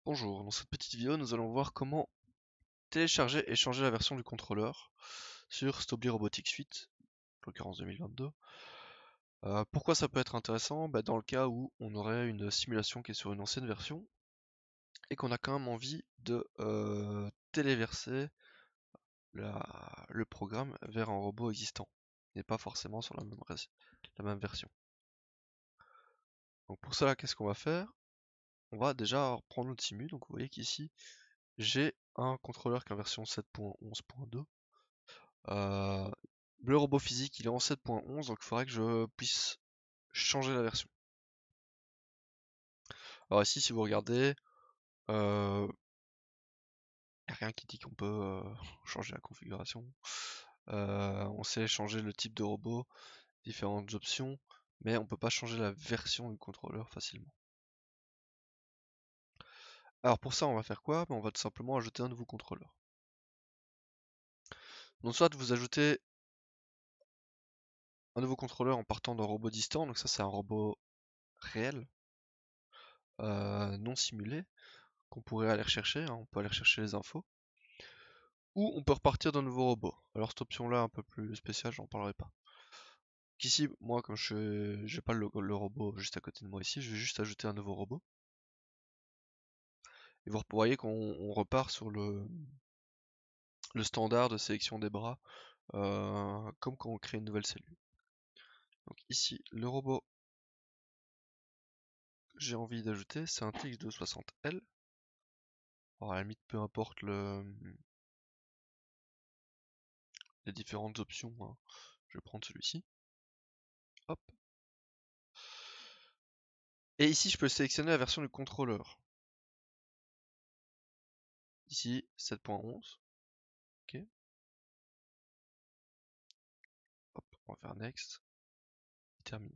Bonjour, dans cette petite vidéo nous allons voir comment télécharger et changer la version du contrôleur sur Stobly Robotics Suite, en l'occurrence 2022. Pourquoi ça peut être intéressant? Dans le cas où on aurait une simulation qui est sur une ancienne version et qu'on a quand même envie de téléverser le programme vers un robot existant et pas forcément sur la même version. Donc pour cela, qu'est-ce qu'on va faire? On va déjà prendre notre simu, donc vous voyez qu'ici j'ai un contrôleur qui est en version 7.11.2. Le robot physique il est en 7.11, donc il faudrait que je puisse changer la version. Alors ici si vous regardez, il n'y a rien qui dit qu'on peut changer la configuration. On sait changer le type de robot, différentes options, mais on peut pas changer la version du contrôleur facilement. Alors pour ça on va faire quoi? On va tout simplement ajouter un nouveau contrôleur. Donc soit vous ajoutez un nouveau contrôleur en partant d'un robot distant, donc ça c'est un robot réel, non simulé, qu'on pourrait aller rechercher, hein, on peut aller rechercher les infos. Ou on peut repartir d'un nouveau robot. Alors cette option là un peu plus spéciale, j'en parlerai pas. Ici, moi comme je j'ai pas le robot juste à côté de moi ici, je vais juste ajouter un nouveau robot. Et vous voyez qu'on repart sur le standard de sélection des bras, comme quand on crée une nouvelle cellule. Donc ici, le robot que j'ai envie d'ajouter, c'est un TX260L. Alors à la limite, peu importe les différentes options, hein. Je vais prendre celui-ci. Hop. Et ici, je peux sélectionner la version du contrôleur. Ici, 7.11. Ok. Hop, on va faire next. Terminé.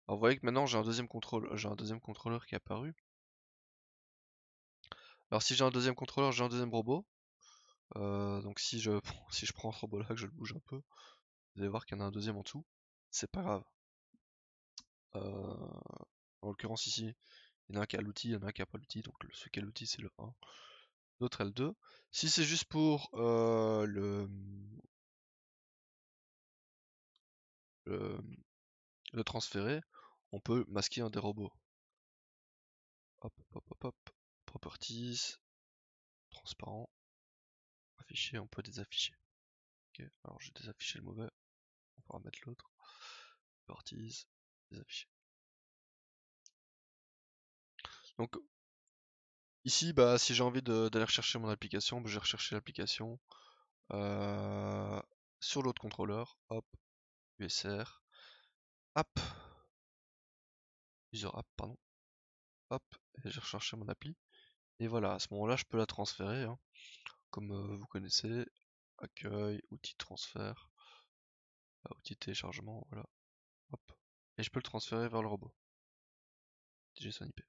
Alors vous voyez que maintenant j'ai un deuxième contrôleur qui est apparu. Alors si j'ai un deuxième contrôleur, j'ai un deuxième robot. Donc si je si je prends ce robot là, que je le bouge un peu, vous allez voir qu'il y en a un deuxième en dessous. C'est pas grave. En l'occurrence ici, il y en a un qui a l'outil, il y en a un qui a pas l'outil, donc celui qui a l'outil c'est le 1, l'autre est le 2. Si c'est juste pour le, le transférer, on peut masquer un des robots. Hop, hop, hop, hop, properties, transparent, afficher, on peut désafficher. Ok, alors j'ai désaffiché le mauvais, on va remettre l'autre, properties, désafficher. Donc ici, si j'ai envie d'aller rechercher mon application, je vais rechercher l'application sur l'autre contrôleur, hop, USR, app, user app, pardon, hop, et j'ai recherché mon appli. Et voilà, à ce moment-là, je peux la transférer, hein, comme vous connaissez, accueil, outil de transfert, outil de téléchargement, voilà, hop, et je peux le transférer vers le robot. JSON IP.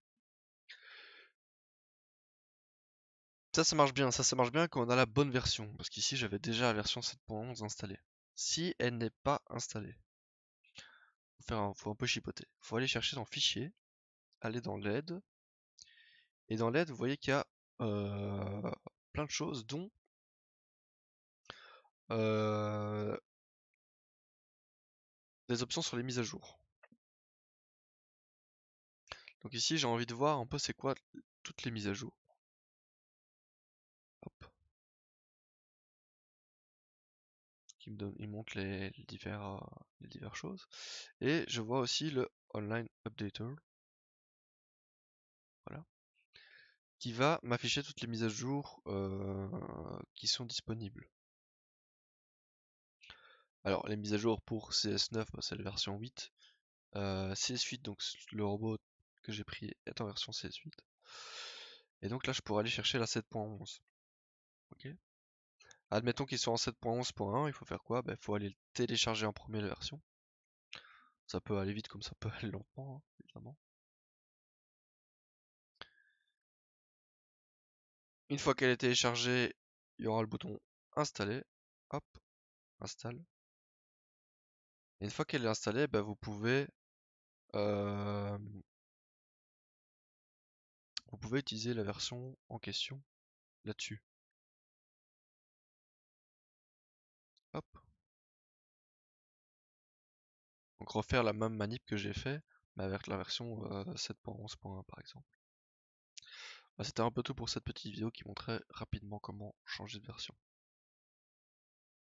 Ça marche bien, ça marche bien quand on a la bonne version, parce qu'ici j'avais déjà la version 7.11 installée. Si elle n'est pas installée, faut un peu chipoter. Faut aller chercher dans Fichier, aller dans l'aide, et dans l'aide, vous voyez qu'il y a plein de choses, dont des options sur les mises à jour. Donc ici, j'ai envie de voir un peu c'est quoi toutes les mises à jour. Hop. Il montre les diverses choses. Et je vois aussi le Online Updater. Voilà. Qui va m'afficher toutes les mises à jour qui sont disponibles. Alors les mises à jour pour CS9, c'est la version 8. CS8, donc le robot que j'ai pris est en version CS8. Et donc là je pourrais aller chercher la 7.11. Ok. Admettons qu'ils sont en 7.11.1, il faut faire quoi? Il faut aller télécharger en premier la version. Ça peut aller vite comme ça peut aller lentement, hein, évidemment. Une fois qu'elle est téléchargée, il y aura le bouton installer. Hop, installe. Et une fois qu'elle est installée, vous pouvez pouvez utiliser la version en question là-dessus. Hop. Donc refaire la même manip que j'ai fait, mais avec la version 7.11.1 par exemple. Bah, c'était un peu tout pour cette petite vidéo qui montrait rapidement comment changer de version.